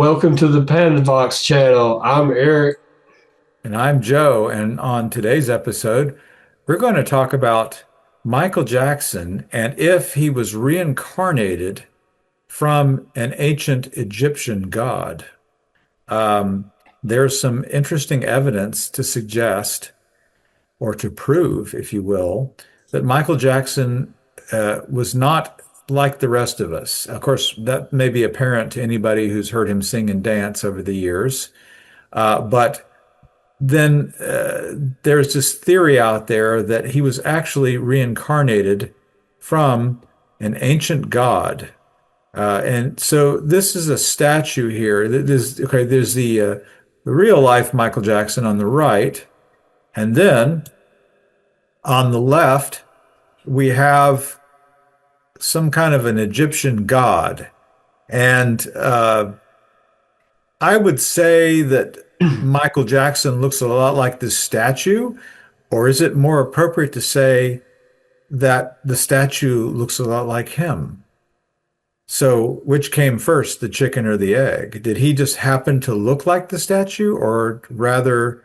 Welcome to the Panavox channel. I'm Eric. And I'm Joe, and on today's episode, we're going to talk about Michael Jackson and if he was reincarnated from an ancient Egyptian god. There's some interesting evidence to suggest, or to prove, if you will, that Michael Jackson was not like the rest of us. Of course, that may be apparent to anybody who's heard him sing and dance over the years, but then there's this theory out there that he was actually reincarnated from an ancient god. And so this is a statue here. There's the real life Michael Jackson on the right, and then on the left we have some kind of an Egyptian god. And I would say that Michael Jackson looks a lot like this statue, or is it more appropriate to say that the statue looks a lot like him? So, which came first, the chicken or the egg? Did he just happen to look like the statue, or rather,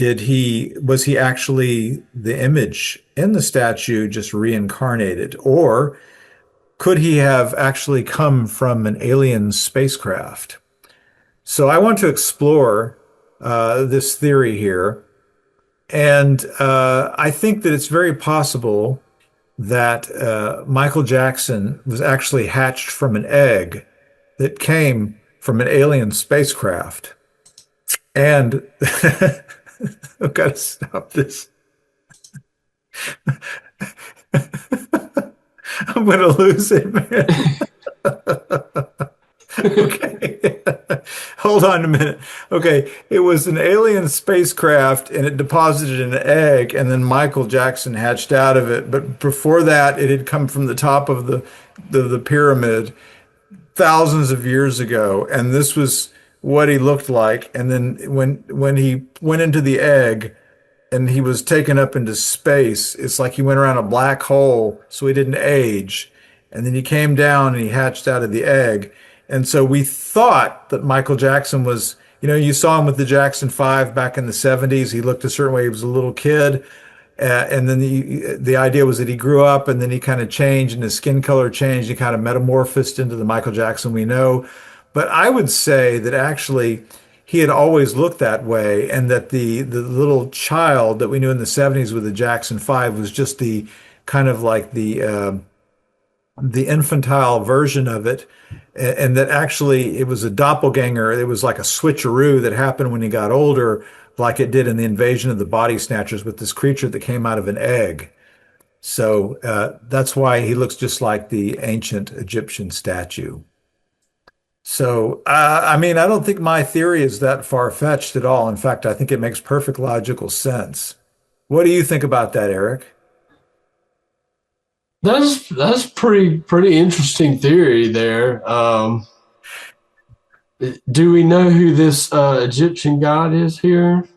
was he actually the image in the statue just reincarnated? Or could he have actually come from an alien spacecraft? So I want to explore this theory here. And I think that it's very possible that Michael Jackson was actually hatched from an egg that came from an alien spacecraft. And I've got to stop this. I'm going to lose it, man. Okay. Hold on a minute. Okay. It was an alien spacecraft and it deposited an egg, and then Michael Jackson hatched out of it. But before that, it had come from the top of the pyramid thousands of years ago. And this was what he looked like. And then when he went into the egg and he was taken up into space, it's like he went around a black hole, so he didn't age. And then he came down and he hatched out of the egg. And so we thought that Michael Jackson was, you saw him with the Jackson 5 back in the 70s. He looked a certain way. He was a little kid. And then the idea was that he grew up and then he kind of changed and his skin color changed. He kind of metamorphosed into the Michael Jackson we know. But I would say that actually he had always looked that way, and that the little child that we knew in the 70s with the Jackson 5 was just the kind of like the infantile version of it, and that actually it was a doppelganger. It was like a switcheroo that happened when he got older, like it did in the Invasion of the Body Snatchers with this creature that came out of an egg. So that's why he looks just like the ancient Egyptian statue. So, I mean, I don't think my theory is that far-fetched at all. In fact, I think it makes perfect logical sense. What do you think about that, Eric? That's pretty interesting theory there. Do we know who this Egyptian god is here?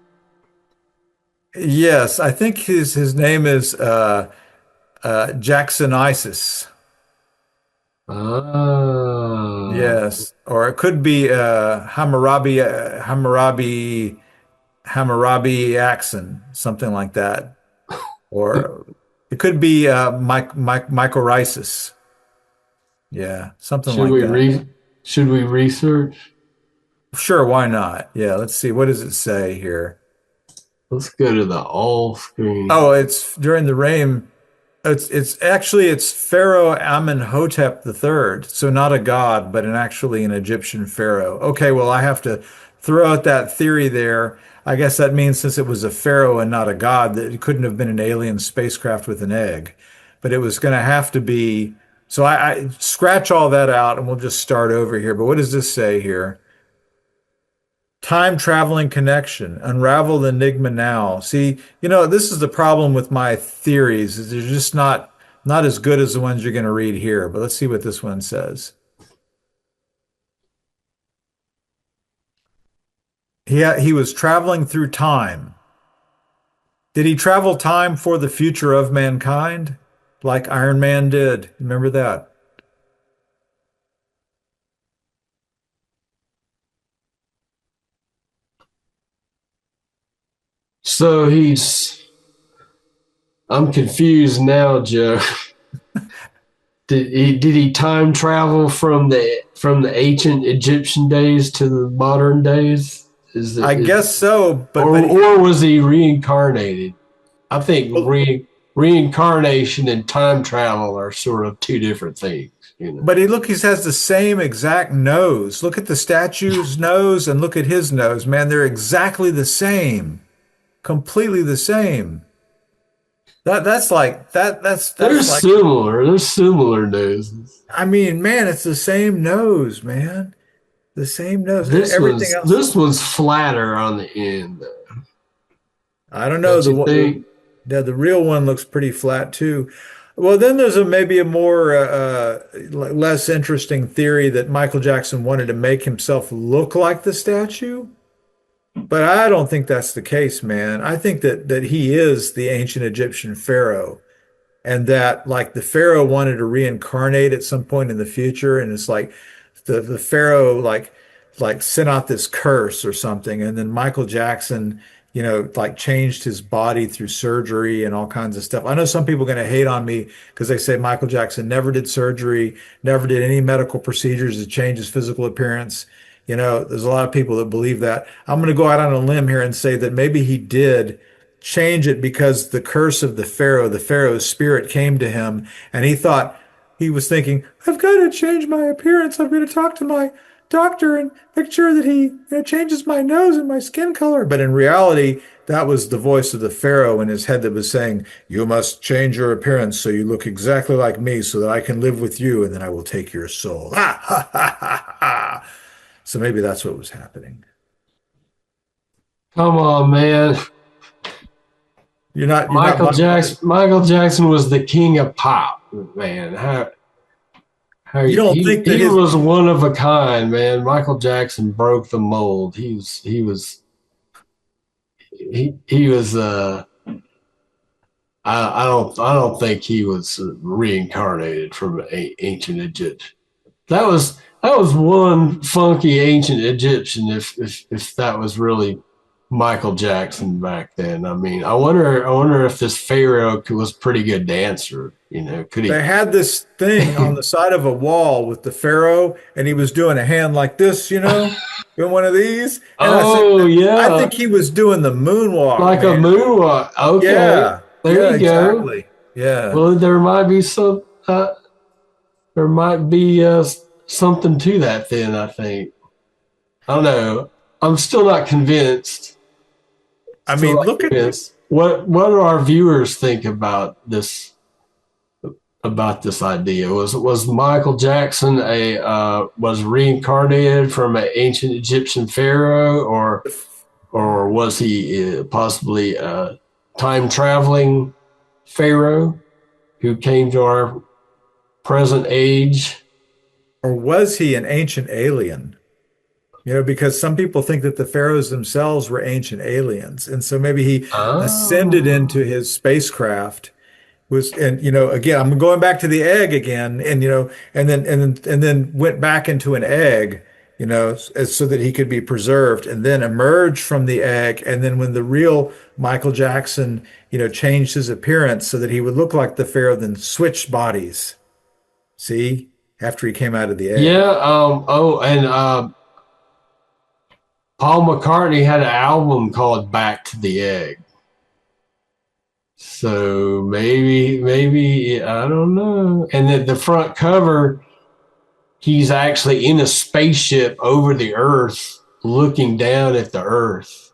Yes, I think his name is Jackson Isis. Ah, Yes, or it could be Hammurabi Axon, something like that. Or it could be Mycorrhizis. Yeah, something should like we that. re should we research? Sure, why not? Yeah, let's see. What does it say here? Let's go to the all screen. Oh, it's during the reign. It's Pharaoh Amenhotep III. So not a god, but actually an Egyptian pharaoh. Okay, well, I have to throw out that theory there. I guess that means since it was a pharaoh and not a god, that it couldn't have been an alien spacecraft with an egg. But it was going to have to be. So I scratch all that out and we'll just start over here. But what does this say here? Time traveling connection, unravel the enigma now. See, this is the problem with my theories, is they're just not as good as the ones you're going to read here. But let's see what this one says. He was traveling through time. Did he travel time for the future of mankind? Like Iron Man did. Remember that? So I'm confused now, Joe. Did he time travel from the ancient Egyptian days to the modern days? I guess so, Or was he reincarnated? I think well, reincarnation and time travel are sort of two different things, you know. but he has the same exact nose. Look at the statue's nose and look at his nose, man. They're exactly the same, completely the same. That's like that. They're That's like. similar. They're similar noses. I mean, man, it's the same nose, man. The same nose. Everything else. This one's flatter on the end, I don't know. don't you think? The real one looks pretty flat too. Well, then there's maybe a more less interesting theory that Michael Jackson wanted to make himself look like the statue. But I don't think that's the case, man. I think that he is the ancient Egyptian pharaoh, and that like the pharaoh wanted to reincarnate at some point in the future, and it's like the pharaoh like sent out this curse or something, and then Michael Jackson, like changed his body through surgery and all kinds of stuff. I know some people are going to hate on me because they say Michael Jackson never did surgery, never did any medical procedures to change his physical appearance. There's a lot of people that believe that. I'm going to go out on a limb here and say that maybe he did change it because the curse of the pharaoh's spirit came to him, and he was thinking, I've got to change my appearance. I'm going to talk to my doctor and make sure that he changes my nose and my skin color. But in reality, that was the voice of the pharaoh in his head that was saying, you must change your appearance so you look exactly like me so that I can live with you and then I will take your soul. Ha, ha, ha, ha, ha. So maybe that's what was happening. Come on, man. You're not Michael Jackson was the king of pop, man. You don't think that he was one of a kind, man. Michael Jackson broke the mold. He was I don't think he was reincarnated from ancient Egypt. That was one funky ancient Egyptian if that was really Michael Jackson back then. I mean, I wonder if this pharaoh was a pretty good dancer. Could he? They had this thing on the side of a wall with the pharaoh, and he was doing a hand like this, doing one of these. And yeah. I think he was doing the moonwalk, like man. A moonwalk. Okay, yeah, there you go. Exactly. Yeah. Well, there might be some. There might be something to that. Then I think. I don't know. I'm still not convinced. I mean, look at this. What do our viewers think about this idea? Was Michael Jackson was reincarnated from an ancient Egyptian pharaoh, or was he possibly a time traveling pharaoh who came to our present age? Or was he an ancient alien? Because some people think that the pharaohs themselves were ancient aliens. And so maybe he ascended into his spacecraft and again, I'm going back to the egg again, and then went back into an egg, so that he could be preserved, and then emerged from the egg. And then when the real Michael Jackson, changed his appearance so that he would look like the pharaoh, then switched bodies. See, after he came out of the egg. Yeah. Paul McCartney had an album called Back to the Egg. So maybe I don't know. And then the front cover, he's actually in a spaceship over the Earth, looking down at the Earth.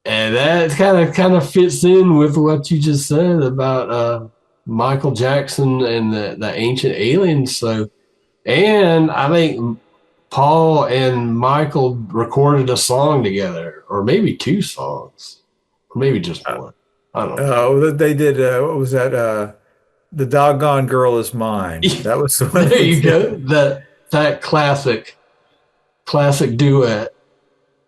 And that kind of fits in with what you just said about Michael Jackson and the ancient aliens. So, and I think Paul and Michael recorded a song together, or maybe two songs, or maybe just one. I don't know. Oh, they did. What was that? The Doggone Girl Is Mine. That was the one. There you go. That classic duet.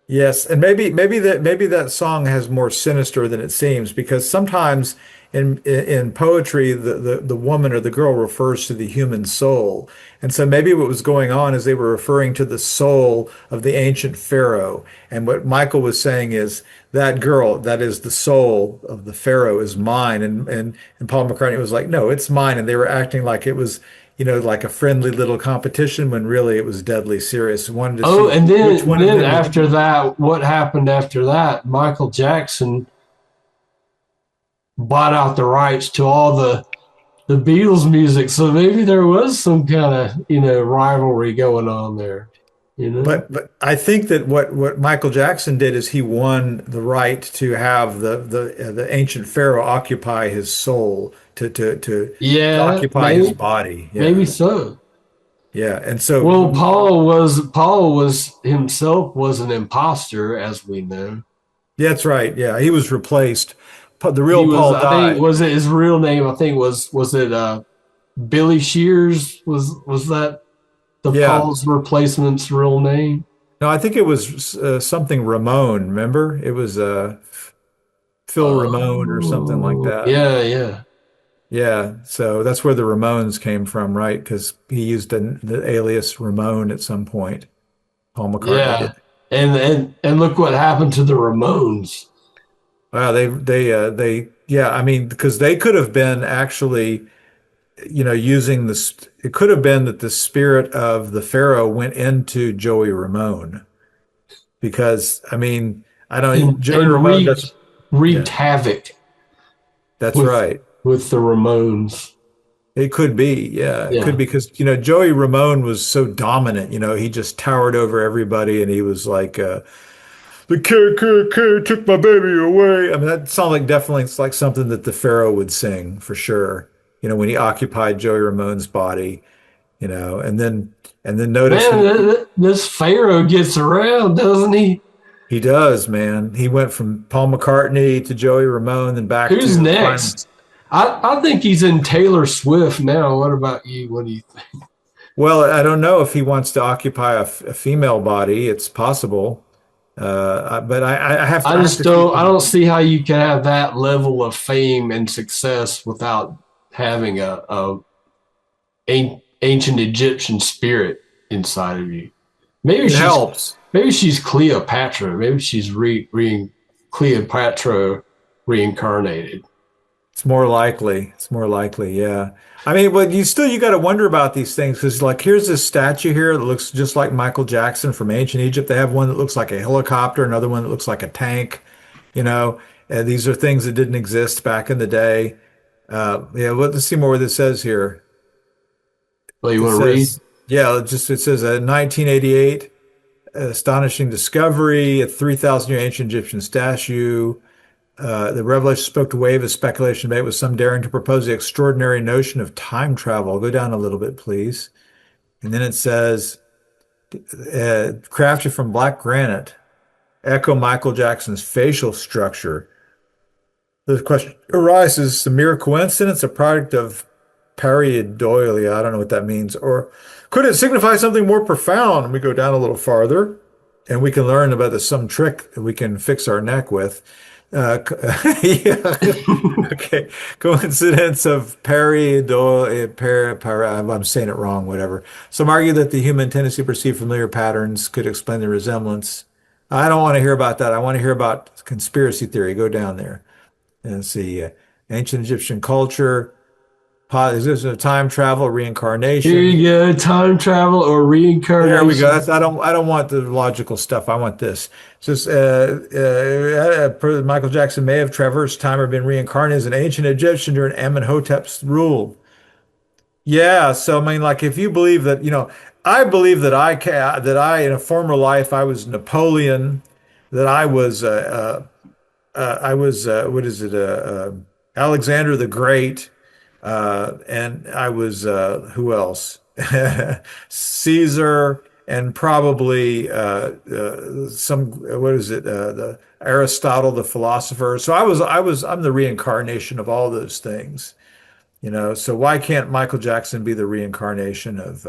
Yes, and maybe that song has more sinister than it seems, because sometimes in poetry, the woman or the girl refers to the human soul. And so maybe what was going on is they were referring to the soul of the ancient pharaoh. And what Michael was saying is that girl, that is the soul of the pharaoh, is mine. And Paul McCartney was like, no, it's mine. And they were acting like it was, like a friendly little competition when really it was deadly serious. Wanted to Oh, see and which then one of then them was. after that, what happened after that? Michael Jackson bought out the rights to all the Beatles music, so maybe there was some kind of rivalry going on there. You know? But I think that what Michael Jackson did is he won the right to have the ancient pharaoh occupy his soul to Yeah, occupy his body. maybe Yeah. so. Yeah. And so Well, Paul was himself was an imposter, as we know. yeah, that's right. Yeah, he was replaced. The He real was, Paul I think, died. was it his real name? I think was it Billy Shears? Was that the Yeah. Paul's replacement's real name? No, I think it was something Ramone, remember? It was Phil Ramone or something like that. Yeah, yeah, Yeah, so that's where the Ramones came from, right? Because he used the alias Ramone at some point. Paul McCartney yeah. did. And look what happened to the Ramones. Wow, they yeah, I mean, because they could have been actually, using this. It could have been that the spirit of the Pharaoh went into Joey Ramone because I mean, I don't. Joey And Ramone does. wreaked Yeah, havoc that's with right. the Ramones. It could be, yeah, it could Yeah. be because Joey Ramone was so dominant. He just towered over everybody, and he was like, "The KKK took my baby away." I mean, that sounds like definitely it's like something that the Pharaoh would sing for sure. When he occupied Joey Ramone's body, and then notice Man, he this Pharaoh gets around, doesn't he? he does, man. He went from Paul McCartney to Joey Ramone, then back Who's to finally. next? I think he's in Taylor Swift now. What about you? What do you think? Well, I don't know if he wants to occupy a female body. It's possible. But I have to I I have just to see. don't. I don't see how you can have that level of fame and success without having a ancient Egyptian spirit inside of you. Maybe It she's helps. maybe she's Cleopatra. Maybe she's Cleopatra reincarnated. It's more likely. It's more likely. Yeah. I mean, but you got to wonder about these things because like here's this statue here that looks just like Michael Jackson from ancient Egypt. They have one that looks like a helicopter, another one that looks like a tank. You know, these are things that didn't exist back in the day. Yeah. Let's see more what this says here. Well, you It want to read? says, yeah, it says 1988, astonishing discovery, a 3,000-year ancient Egyptian statue. The revelation spoke to wave of speculation made with some daring to propose the extraordinary notion of time travel. Go down a little bit, please. And then it says, crafted from black granite, echo Michael Jackson's facial structure. The question arises, the mere coincidence, a product of pareidolia, I don't know what that means, or could it signify something more profound? And we go down a little farther, and we can learn about some trick that we can fix our neck with. Yeah. Okay. Coincidence of pareidolia, I'm saying it wrong, whatever. Some argue that the human tendency to perceive familiar patterns could explain the resemblance. I don't want to hear about that. I want to hear about conspiracy theory. Go down there and see ancient Egyptian culture. Is this a time travel, Here reincarnation? you go. Time travel or There we go. reincarnation. I don't want the logical stuff. I want this. It says Michael Jackson may have traversed time or been reincarnated as an ancient Egyptian during Amenhotep's rule. Yeah, so I mean, like, if you believe that, I believe that I in a former life I was Napoleon, that I was what is it, Alexander the Great. And I was who else? Caesar and probably some what is it? The Aristotle, the philosopher. So I'm the reincarnation of all those things, So why can't Michael Jackson be the reincarnation of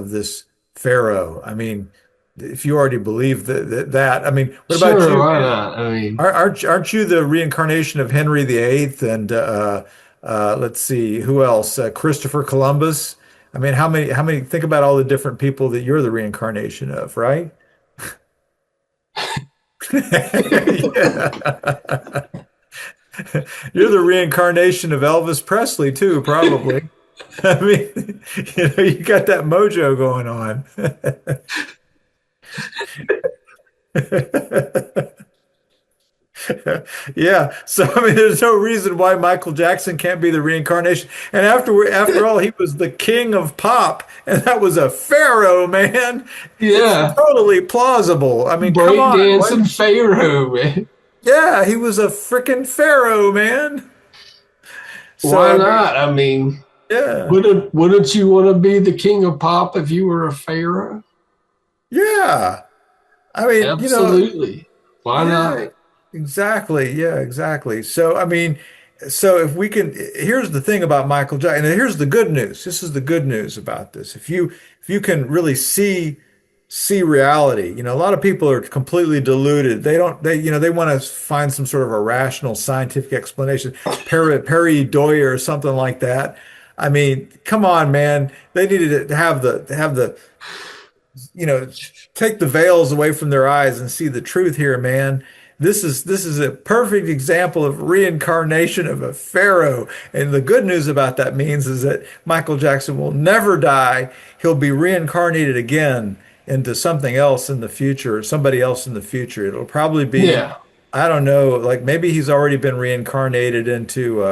this pharaoh? I mean, if you already believe that. I mean, what about Sure, you, why man? not? I mean, Aren't you the reincarnation of Henry VIII and let's see, who else? Christopher Columbus. I mean, how many think about all the different people that you're the reincarnation of, right? Yeah. You're the reincarnation of Elvis Presley too, probably. I mean, you got that mojo going on. Yeah. So I mean, there's no reason why Michael Jackson can't be the reincarnation. And after all, he was the king of pop, and that was a pharaoh, man. It's yeah, totally plausible. I mean, come on. What? breakdancing Pharaoh, man. Yeah, he was a freaking pharaoh, man. So Why I mean, not? I mean, yeah, wouldn't you want to be the king of pop if you were a pharaoh? yeah. I mean, Absolutely. Why yeah, not? exactly. Yeah, exactly. So, I mean, so if we can, here's the thing about Michael Jackson, and here's the good news. This is the good news about this. If you can really see reality, a lot of people are completely deluded. They don't, they want to find some sort of a rational scientific explanation, Doyer or something like that. I mean, come on, man. They needed to have the you know, take the veils away from their eyes and see the truth here, man. This is a perfect example of reincarnation of a pharaoh. And the good news about that means is that Michael Jackson will never die. He'll be reincarnated again into something else in the future, somebody else in the future. It'll probably be, Yeah. I don't know, like maybe he's already been reincarnated into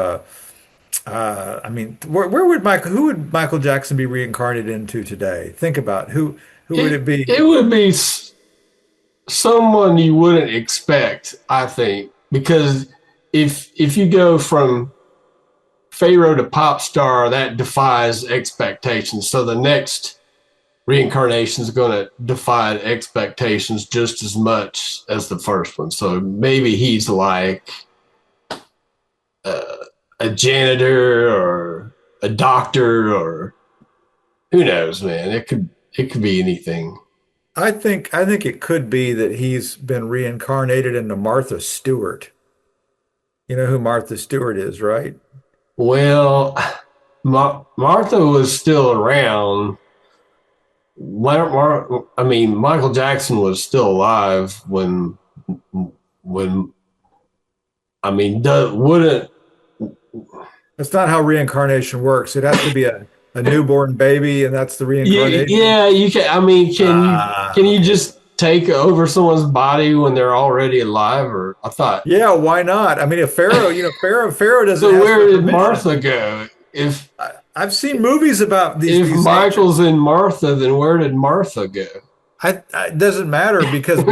I mean, who would Michael Jackson be reincarnated into today? Think about who would it be? It would be someone you wouldn't expect, I think, because if you go from Pharaoh to pop star, that defies expectations. So the next reincarnation is going to defy expectations just as much as the first one. So maybe he's like uh, a janitor or a doctor or who knows, man. It could be anything. I think it could be that he's been reincarnated into Martha Stewart. You know who Martha Stewart is, right? Well, Martha was still around. I mean, Michael Jackson was still alive when I mean, wouldn't That's not how reincarnation works. It has to be a newborn baby, and that's the reincarnation. yeah, you can. I mean, can you Okay. just take over someone's body when they're already alive? Or I thought, Yeah, why not? I mean, a pharaoh, Pharaoh doesn't so ask where for did permission. Martha go? I've seen movies about these If these ancient. Michael's in Martha, then where did Martha go? It doesn't matter because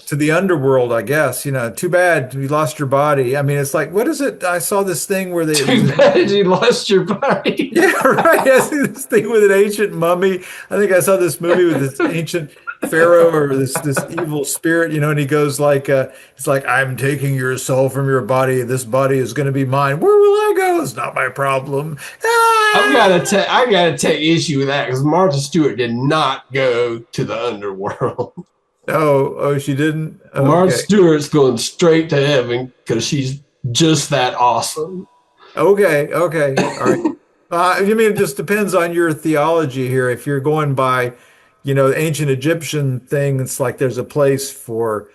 to the underworld, I guess. Too bad you lost your body. I mean, it's like, what is it? I saw this thing where it was Too an bad ancient. you lost your body. Yeah, right. I see this thing with an ancient mummy. I think I saw this movie with this ancient pharaoh or this evil spirit, and he goes like, it's like, I'm taking your soul from your body. This body is going to be mine. Where will I go? It's not my problem. Ah! I gotta take issue with that because Martha Stewart did not go to the underworld. Oh, she didn't. Martha Okay, Stewart's going straight to heaven because she's just that awesome. okay. All right. I mean, it just depends on your theology here. If you're going by, the ancient Egyptian thing, it's like there's a place for.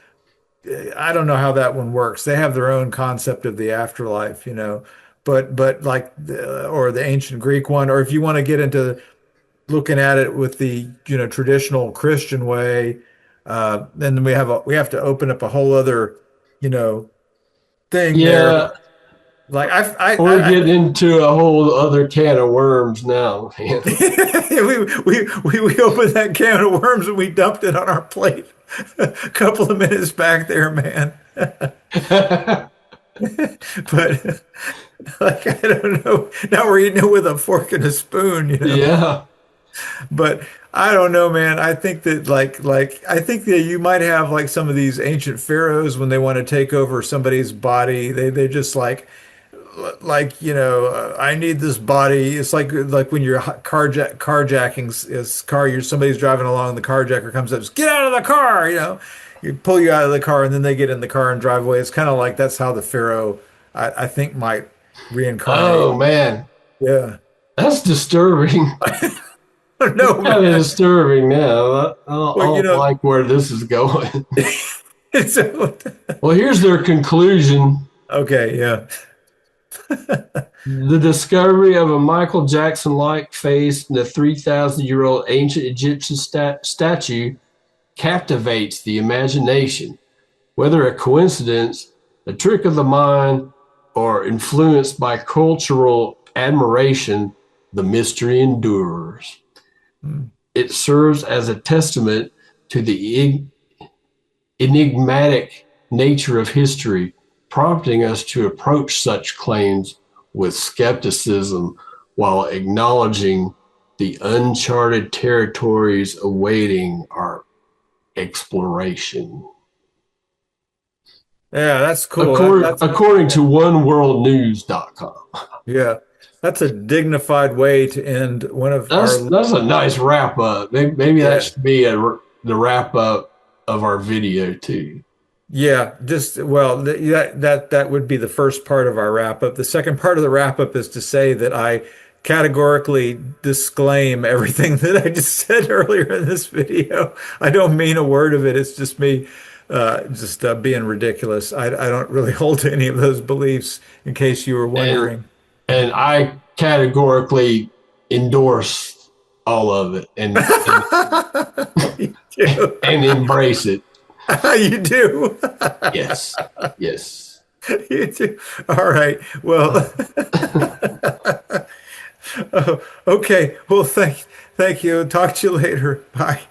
I don't know how that one works. They have their own concept of the afterlife, but like or the ancient Greek one, or if you want to get into looking at it with the traditional Christian way, then we have to open up a whole other you know thing there. Yeah, Like we're getting into a whole other can of worms now, man. we opened that can of worms and we dumped it on our plate a couple of minutes back there, man. But like I don't know. Now we're eating it with a fork and a spoon. Yeah. But I don't know, man. I think that I think that you might have like some of these ancient pharaohs when they want to take over somebody's body. They just like, I need this body. It's like when you're carjacking is car, somebody's driving along, the carjacker comes up, get out of the car, you pull you out of the car, and then they get in the car and drive away. It's kind of like that's how the Pharaoh, I think, might reincarnate. Oh man, Yeah. that's disturbing. No, Kind of man. disturbing now. I Well, don't like where this is going. so, Well, here's their conclusion. okay, yeah. The discovery of a Michael Jackson-like face in a 3,000-year-old ancient Egyptian statue captivates the imagination. Whether a coincidence, a trick of the mind, or influenced by cultural admiration, the mystery endures. Hmm. It serves as a testament to the enigmatic nature of history, prompting us to approach such claims with skepticism while acknowledging the uncharted territories awaiting our exploration. Yeah, that's cool. That's According to oneworldnews.com. yeah. That's a dignified way to end one of our That's a nice wrap up. Maybe that yeah. should be the wrap up of our video too. Yeah, just well, that would be the first part of our wrap up. The second part of the wrap up is to say that I categorically disclaim everything that I just said earlier in this video. I don't mean a word of it. It's just me just being ridiculous. I don't really hold to any of those beliefs, in case you were wondering. And I categorically endorse all of it You do. and embrace it. You do. Yes. Yes. You do. All right. Well, okay. Well, thank you. Talk to you later. Bye.